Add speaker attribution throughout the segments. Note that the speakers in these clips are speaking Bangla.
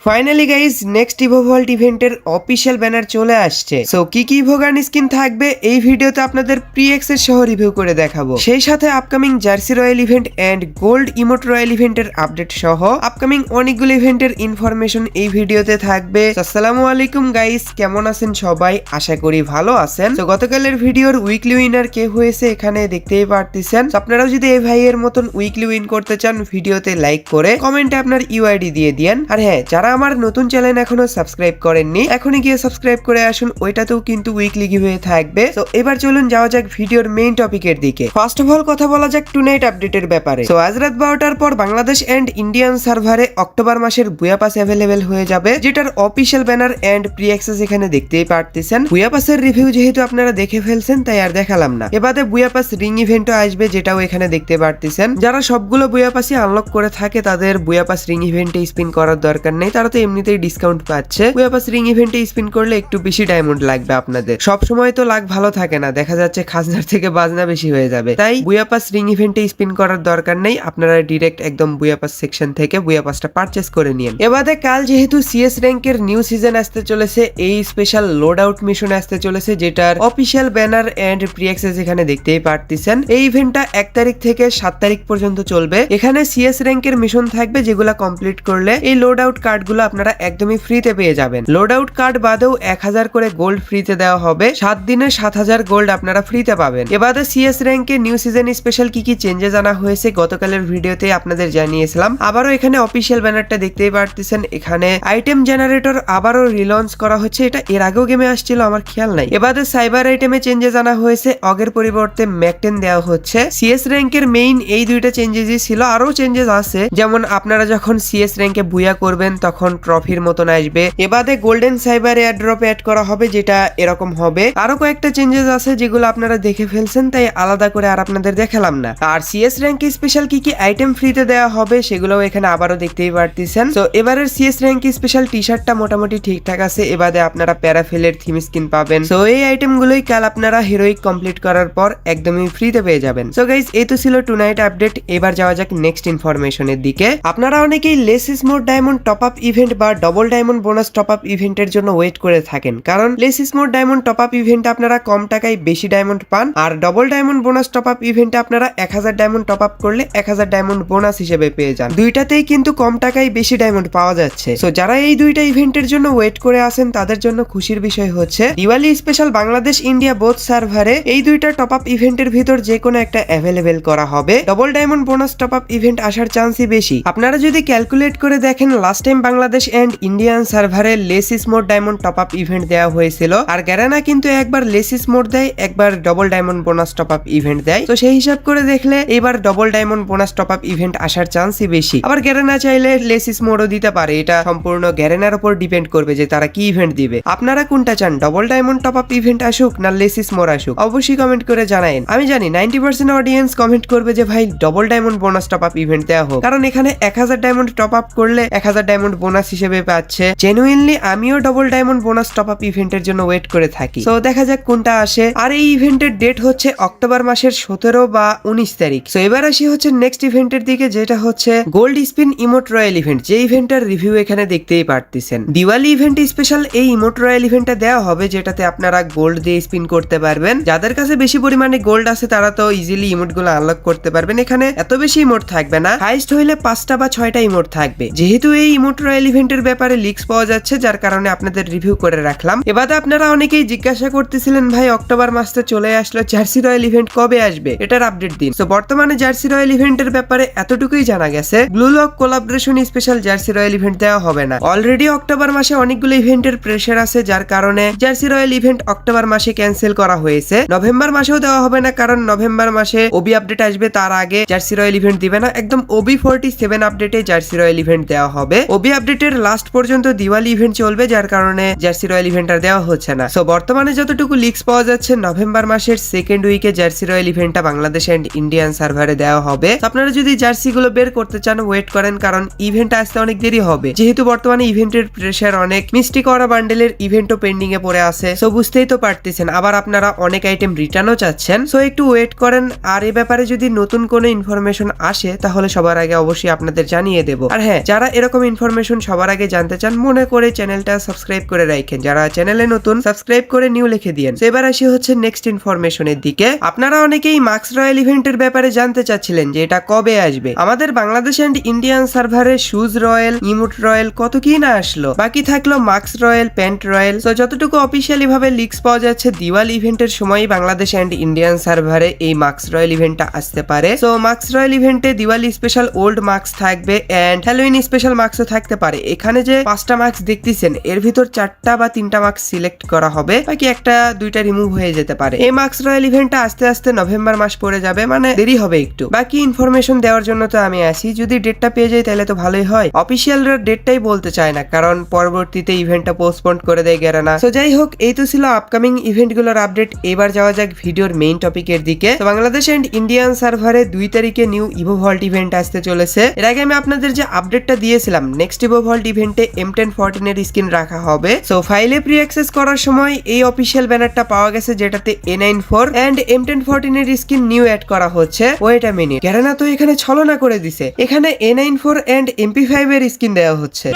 Speaker 1: Finally guys next Evo vault ইভেন্টের অফিসিয়াল ব্যানার চলে আসছে। সো কি কি ইভো গান স্কিন থাকবে এই ভিডিওতে আপনাদের প্রি এক্সেস সহ রিভিউ করে দেখাবো। সেই সাথে upcoming jersey royal event and gold emote royal ইভেন্টের আপডেট সহ আপকামিং অনেকগুলো ইভেন্টের ইনফরমেশন এই ভিডিওতে থাকবে। আসসালামু আলাইকুম গাইজ, কেমন আছেন সবাই? আশা করি ভালো আছেন। তো গতকালের ভিডিওর উইকলি উইনার কে হয়েছে এখানে দেখতেই পারতেছেন। আপনারাও যদি এই ভাইয়ের মতন উইকলি উইন করতে চান ভিডিওতে লাইক করে কমেন্টে আপনার ইউআইডি দিয়ে দিয়েন। আর হ্যাঁ, যারা আমার নতুন চ্যানেল এখনো সাবস্ক্রাইব করেননি এখনই গিয়ে সাবস্ক্রাইব করে আসুন, ওইটাতেও কিন্তু উইকলি গিভওয়ে থাকবে। তো এবার চলুন যাওয়া যাক ভিডিওর মেইন টপিকের দিকে। ফার্স্ট অফ অল কথা বলা যাক টু নাইট আপডেটের ব্যাপারে। তো আজ রাত 12টার পর বাংলাদেশ এন্ড ইন্ডিয়ান সার্ভারে অক্টোবর মাসের বুয়া পাস অ্যাভেলেবেল হয়ে যাবে, যেটার official banner and pre access এখানে দেখতেই পারতেছেন। বুয়া পাসের রিভিউ যেহেতু আপনারা দেখে ফেলছেন তাই আর দেখালাম না। এবারে বুয়া পাস রিং ইভেন্টও আসবে, যেটাও এখানে দেখতে পারতেছেন। যারা সবগুলো বুয়া পাসই আনলক করে থাকে তাদের বুয়া পাস রিং ইভেন্টে স্পিন করার দরকার নেই, তারা তো এমনিতেই ডিসকাউন্ট পাচ্ছে। বুয়া পাস রিং ইভেন্টে স্পিন করলে একটু বেশি ডায়মন্ড লাগবে আপনাদের। সব সময় তো লাখ ভালো থাকে না, দেখা যাচ্ছে খাজনার থেকে বাজনা বেশি হয়ে যাবে। তাই বুয়া পাস রিং ইভেন্টে স্পিন করার দরকার নেই, আপনারা ডিরেক্ট একদম বুয়া পাস সেকশন থেকে বুয়া পাসটা পারচেজ করে নিন। এবারে কাল যেহেতু সিএস র্যাঙ্কের নিউ সিজন আসতে চলেছে, এই স্পেশাল লোড আউট মিশন আসতে চলেছে, যেটার official banner and pre access এখানে দেখতেই পারতেছেন। এই ইভেন্টটা 1 তারিখ থেকে 7 তারিখ পর্যন্ত চলবে। এখানে সিএস র্যাঙ্কের মিশন থাকবে, যেগুলা কমপ্লিট করলে এই লোড আউট কার্ডগুলো আপনারা একদমই ফ্রিতে পেয়ে যাবেন। লোড আউট কার্ড বাদেও 1000 করে গোল্ড ফ্রিতে দেওয়া হবে। 7 দিনে 7000 গোল্ড আপনারা ফ্রিতে পাবেন। এবারে সিএস র্যাঙ্কে নিউ সিজন স্পেশাল কি কি চেঞ্জেস আনা হয়েছে গতকালের ভিডিওতে আপনাদের জানিয়েছিলাম। আবারও এখানে অফিসিয়াল ব্যানারটা দেখতেই পারতেছেন। এখানে আইটেম জেনারেটর আবারও রিলঞ্চ করা হচ্ছে, এটা এর আগেও গেমে আসছিল আমার খেয়াল নাই। এবারে সাইবার আইটেমে চেঞ্জেস আনা হয়েছে, অগের পরিবর্তে ম্যাকটেন দেওয়া হচ্ছে। সিএস র্যাঙ্কের মেইন এই দুইটা চেঞ্জেসই ছিল, আরো চেঞ্জেস আছে, যেমন আপনারা যখন সিএস র্যাঙ্কে বুয়া করবেন তখন ট্রফির মতন আসবে। এবারে গোল্ডেন সাইবার এয়ারড্রপ অ্যাড করা হবে, যেটা এরকম হবে। আরো কয়েকটা চেঞ্জেস আছে যেগুলো আপনারা দেখে ফেলছেন, তাই আলাদা করে আর আপনাদের দেখালাম না। আর সিএস র্যাঙ্কে স্পেশাল কি কি আইটেম ফ্রিতে দেওয়া হবে সেগুলোও এখানে আবারও দেখতেই পারতেছেন। তো এবারের সিএস র্যাঙ্কে স্পেশাল টি শার্টটা মোটামুটি ঠিকঠাক আছে। এবারে আপনারা প্যারাফেলের থিম স্কিন পাবেন। তো এই আইটেম গুলোই কাল আপনারা হিরোইক কমপ্লিট করার পর একদমই ফ্রিতে পেয়ে যাবেন। সো গাইস, এই তো ছিল টু নাইট আপডেট। এবার যাওয়া যাক নেক্সট ইনফরমেশনের দিকে। আপনারা অনেকেই less is more diamond top up event বা double diamond bonus top up ইভেন্টের জন্য ওয়েট করে থাকেন, কারণ less is more diamond top up ইভেন্টে আপনারা কম টাকায় বেশি ডায়মন্ড পান, আর ডবল ডায়মন্ড বোনাস টপ আপ ইভেন্টে আপনারা 1000 ডায়মন্ড টপ আপ করলে 1000 ডায়মন্ড বোনাস হিসেবে পেয়ে যান। দুইটাতেই কিন্তু কম টাকায় বেশি ডায়মন্ড পাওয়া যাচ্ছে। সো যারা এই দুইটা ইভেন্টের জন্য ওয়েট করে আছেন তাদের জন্য খুশির বিষয় হচ্ছে Diwali special Bangladesh India both সার্ভারে এই দুইটা টপ আপ ইভেন্টের ভিতর যে কোনো একটা অ্যাভেলেবেল করা হবে। Double diamond bonus top up event আসার চান্সই বেশি। আপনারা যদি ক্যালকুলেট করে দেখেন, last time Bangladesh and Indian সার্ভারে less is more diamond top up event দেওয়া হয়েছিল, আর গ্যারানা কিন্তু একবার লেস ইজ মোর দেয়, একবার double diamond bonus top up event দেয়। তো সেই হিসাব করে দেখলে এবার double diamond bonus top up event আসার চান্সই বেশি। আবার গ্যারানা চাইলে লেস ইজ মোরও দিতে পারে, এটা সম্পূর্ণ গ্যারানার উপর ডিপেন্ড করবে যে তারা কি ইভেন্ট দিবে। আপনারা কোনটা চান, double diamond top up event আসুক না লেস ইজ মোর আসুক? অবশ্যই কমেন্ট করে জানায়েন। আমি জানি 90% অডিয়েন্স কমেন্ট করবে যে ভাই double diamond bonus top up event দেওয়া হোক, কারণ এখানে 1000 ডায়মন্ড টপ আপ করলে 1000 ডায়মন্ড বোনাস হিসেবে পাচ্ছে। জেনুইনলি আমিও double diamond bonus top up ইভেন্টের জন্য ওয়েট করে থাকি। তো দেখা যাক কোনটা আসে। আর এই ইভেন্টের ডেট হচ্ছে অক্টোবর মাসের 17 বা 19 তারিখ। তো এবার আসি হচ্ছে নেক্সট ইভেন্টের দিকে, যেটা হচ্ছে gold spin emote royal event. যে ইভেন্টের রিভিউ এখানে দেখতেই পারতেছেন। দিওয়ালি ইভেন্ট স্পেশাল এই ইমোট রয়্যাল ইভেন্টটা দেওয়া হবে, যেটাতে আপনারা গোল্ড দিয়ে স্পিন করতে পারবেন। যাদের কাছে বেশি পরিমাণে গোল্ড আছে তারা তো ইজিলি ইমোট গুলো আনলক করতে পারবেন। এখানে এত বেশি ইমোট থাকবে না, হাইস্ট হইলে 5টা বা 6টা ইমোট থাকবে। যেহেতু এই ইমোট রয়্যাল ইভেন্টের ব্যাপারে লিক্স পাওয়া যাচ্ছে, যার কারণে আপনাদের রিভিউ করে রাখলাম। এবারে আপনারা অনেকেই জিজ্ঞাসা করতেছিলেন, ভাই অক্টোবর মাস তো চলে আসলো, জার্সি রয়্যাল ইভেন্ট কবে আসবে, এটার আপডেট দিন। তো বর্তমানে জার্সি রয়্যাল ইভেন্টের ব্যাপারে এতটুকুই জানা গেছে, blue lock collaboration special jersey royal event দেওয়া হবে না। অলরেডি অক্টোবর মাসে অনেকগুলো ইভেন্টের প্রেসার আছে, যার কারণে জার্সি রয়্যাল ইভেন্ট অক্টোবর মাসে ক্যান্সেল করা হয়েছে। নভেম্বর মাসেও দেওয়া হবে না, কারণ নভেম্বর মাসে ওবি আপডেট আসবে, তার আগে জার্সি রয়্যাল ইভেন্ট দিবে না। একদম ওবি 47 আপডেটে জার্সি রয়্যাল ইভেন্ট দেওয়া হবে। ওবি আপডেটের লাস্ট পর্যন্ত দিওয়ালি ইভেন্ট চলবে, যার কারণে জার্সি রয়্যাল ইভেন্ট আর দেওয়া হচ্ছে না। সো বর্তমানে যতটুকু লিক্স পাওয়া যাচ্ছে, নভেম্বর মাসের সেকেন্ড উইকে জার্সি রয়্যাল ইভেন্টটা বাংলাদেশ এন্ড ইন্ডিয়ান সার্ভারে দেওয়া হবে। আপনারা যদি জার্সি গুলো বের করতে চান ওয়েট করেন, কারণ ইভেন্ট আসতে অনেক দেরি হবে। যেহেতু বর্তমানে ইভেন্টের প্রেসার অনেক, মিষ্টি করা বান্ডেলের ইভেন্টও পেন্ডিং এ পড়ে আছে। সো বুঝতেই তো পারতেছেন, আবার আপনারা অনেক আইটেম রিটার্নও চাচ্ছেন। সো একটু ওয়েট করেন। আর এই ব্যাপারে যদি নতুন কোনো ইনফরমেশন আসে তাহলে সবার আগে অবশ্যই আপনাদের জানিয়ে দেব। আর হ্যাঁ, যারা এরকম ইনফরমেশন ইনফরমেশন সবার আগে জানতে চান মনে করে চ্যানেলটা সাবস্ক্রাইব করে রাখেন, যারা চ্যানেলে নতুন সাবস্ক্রাইব করে নিউ লিখে দিয়েন। এবার আসি হচ্ছে নেক্সট ইনফরমেশনের দিকে। আপনারা অনেকেই মার্কস রয়্যাল ইভেন্টের ব্যাপারে জানতে চাচ্ছিলেন যে এটা কবে আসবে। আমাদের বাংলাদেশ এন্ড ইন্ডিয়ান সার্ভারে শুজ রয়্যাল, ইমোট রয়্যাল কত কি না আসলো, বাকি থাকলো মার্কস রয়্যাল, প্যান্ট রয়্যাল। তো যতটুকু অফিসিয়ালি ভাবে লিক্স পাওয়া যাচ্ছে দিওয়ালি ইভেন্টের সময় বাংলাদেশ এন্ড ইন্ডিয়ান সার্ভারে এই মার্কস রয়্যাল ইভেন্টটা আসতে পারে। সো মার্কস রয়্যাল ইভেন্টে দিওয়ালি স্পেশাল ওল্ড মার্কস থাকবে এন্ড হ্যালোইন স্পেশাল মার্কসও থাকতে পারে। এখানে যে 5টা মার্কস দেখতেছেন এর ভিতর 4টা বা 3টা মার্কস সিলেক্ট করা হবে, বাকি 1টা 2টা রিমুভ হয়ে যেতে পারে। এই মার্কস রয়্যাল ইভেন্টটা আস্তে আস্তে নভেম্বর মাস পড়ে যাবে, মানে দেরি হবে একটু। বাকি ইনফরমেশন দেওয়ার জন্য তো আমি আসি, যদি ডেটটা পেয়ে যাই তাহলে তো ভালোই হয়। অফিসিয়ালরা ডেটটাই বলতে চায় না, কারণ পরবর্তীতে ইভেন্টটা পোস্টপোন করে দেয় গেরানা। তো যাই হোক, এই তো ছিল আপকামিং ইভেন্টগুলোর আপডেট। এবার যাওয়া যাক ভিডিওর মেইন টপিকের দিকে। তো বাংলাদেশ এন্ড ইন্ডিয়ান সার্ভারে 2 তারিখে নিউ ইভো ভল্ট ইভেন্ট আসতে চলেছে। এর আগে আমি আপনাদের যে আপডেটটা দিয়েছিলাম নেক্সট ইভো ভল্ট ইভেন্টে M1014 এর স্কিন রাখা হবে। সো ফাইলে প্রি অ্যাক্সেস করার সময় এই অফিসিয়াল ব্যানারটা পাওয়া গেছে, যেটাতে A94 এন্ড M1014 এর স্কিন নিউ অ্যাড করা হচ্ছে। ওয়েট আ মিনিট, গেরানা তো এখানে ছলনা করে দিছে। এখানে A94 এন্ড MP5 এর স্কিন দেওয়া হচ্ছে।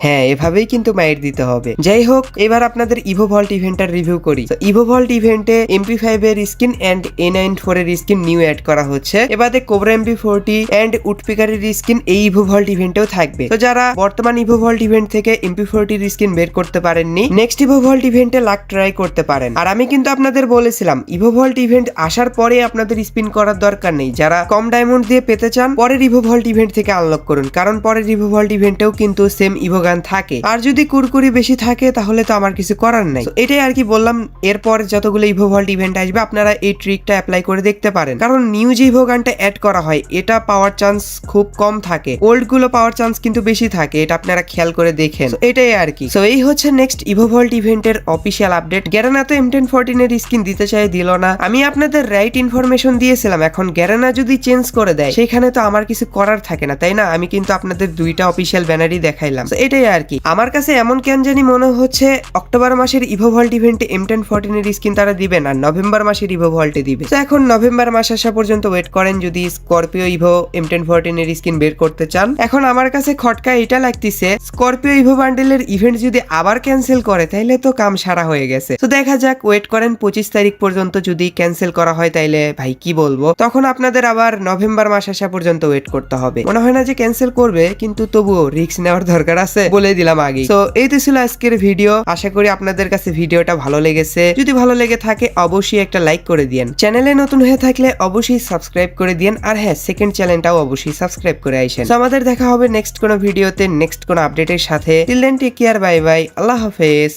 Speaker 1: হ্যাঁ, এভাবেই কিন্তু মাইর দিতে হবে। যাই হোক, এবার আপনাদের ইভো ভল্ট ইভেন্টের রিভিউ করি। ইভো ভল্ট ইভেন্টে MP5 এর স্কিন এন্ড A94 এর স্কিন নিউ অ্যাড করা হচ্ছে। এবারে কোবরা MP40 এন্ড উডপিকারের স্কিন এই ইভো ভল্ট ইভেন্টেও থাকবে। তো যারা বর্তমান ইভো ভল্ট ইভেন্ট থেকে MP40 এর স্কিন বের করতে পারেননি, নেক্সট ইভো ভল্ট ইভেন্টে লাক ট্রাই করতে পারেন। আর আমি কিন্তু আপনাদের বলেছিলাম ইভো ভল্ট ইভেন্ট আসার পরে আপনাদের স্পিন করার দরকার নেই। যারা কম ডায়মন্ড দিয়ে পেতে চান পরের ইভো ভল্ট ইভেন্ট থেকে আনলক করুন, কারণ পরের ইভো ভল্ট ইভেন্টেও কিন্তু সেম ইভো গান থাকে। আর যদি কুরকুরি বেশি থাকে তাহলে তো আমার কিছু করার নাই। এটাই আর কি বললাম। এরপর যতগুলো ইভো ভল্ট ইভেন্ট আসবে আপনারা এই ট্রিকটা অ্যাপ্লাই করে দেখতে পারেন, কারণ নিউ যে ইভো গানটা অ্যাড করা হয় এটা পাওয়ার চান্স খুব কম থাকে, ওল্ড গুলো পাওয়ার চান্স কিন্তু বেশি থাকে। এটা আপনারা খেয়াল করে দেখেন। এটাই আর কি। সো এই হচ্ছে নেক্সট ইভো ভল্ট ইভেন্টের অফিসিয়াল আপডেট। গেরানা তো M1014 এর স্কিন দিতে চাই, দিল না। আমি আপনাদের রাইট ইনফরমেশন দিয়েছিলাম, এখন গেরানা যদি চেঞ্জ করে দেয় সেখানে তো আমার কিছু করার থাকে না, তাই না? আমি কিন্তু আপনাদের 2টা অফিসিয়াল ব্যানারই দেখাইলাম। এটাই আর কি। আমার কাছে এমন কেন জানি মনে হচ্ছে অক্টোবর মাসের ইভো ভল্ট ইভেন্টে M1014 এর স্কিন তারা দিবে না, নভেম্বর মাসের ইভো ভল্টে দিবে। তো এখন নভেম্বর মাস আসা পর্যন্ত ওয়েট করেন যদি স্করপিও ইভো M1014 এর স্কিন বের করতে চান। এখন আমার কাছে খটকা এটা লাগতেছে, স্করপিও ইভো বান্ডেলের ইভেন্ট যদি আবার ক্যান্সেল করে তাহলে তো কাম সারা হয়ে গেছে। তো দেখা যাক, ওয়েট করেন 25 তারিখ পর্যন্ত। যদি ক্যান্সেল করা হয় তাইলে ভাই কি বলবো, তখন আপনাদের আবার নভেম্বর মাস আসা পর্যন্ত ওয়েট করতে হবে। মনে হয় না যে ক্যান্সেল করবে, কিন্তু তবুও রিস্ক নেওয়ার দরকার আছে, বলে দিলাম আগে। তো এই তো ছিল আজকের ভিডিও। আশা করি আপনাদের কাছে ভিডিওটা ভালো লেগেছে। যদি ভালো লেগে থাকে অবশ্যই একটা লাইক করে দিয়েন। চ্যানেলে নতুন হয়ে থাকলে অবশ্যই সাবস্ক্রাইব করে দিয়েন। আর হ্যাঁ, সেকেন্ড চ্যানেলটাও অবশ্যই সাবস্ক্রাইব করে আইসেন। তো আমাদের দেখা হবে নেক্সট কোনো ভিডিওতে, নেক্সট কোনো আপডেটের সাথে। Till then take care, bye bye, আল্লাহ হাফেজ।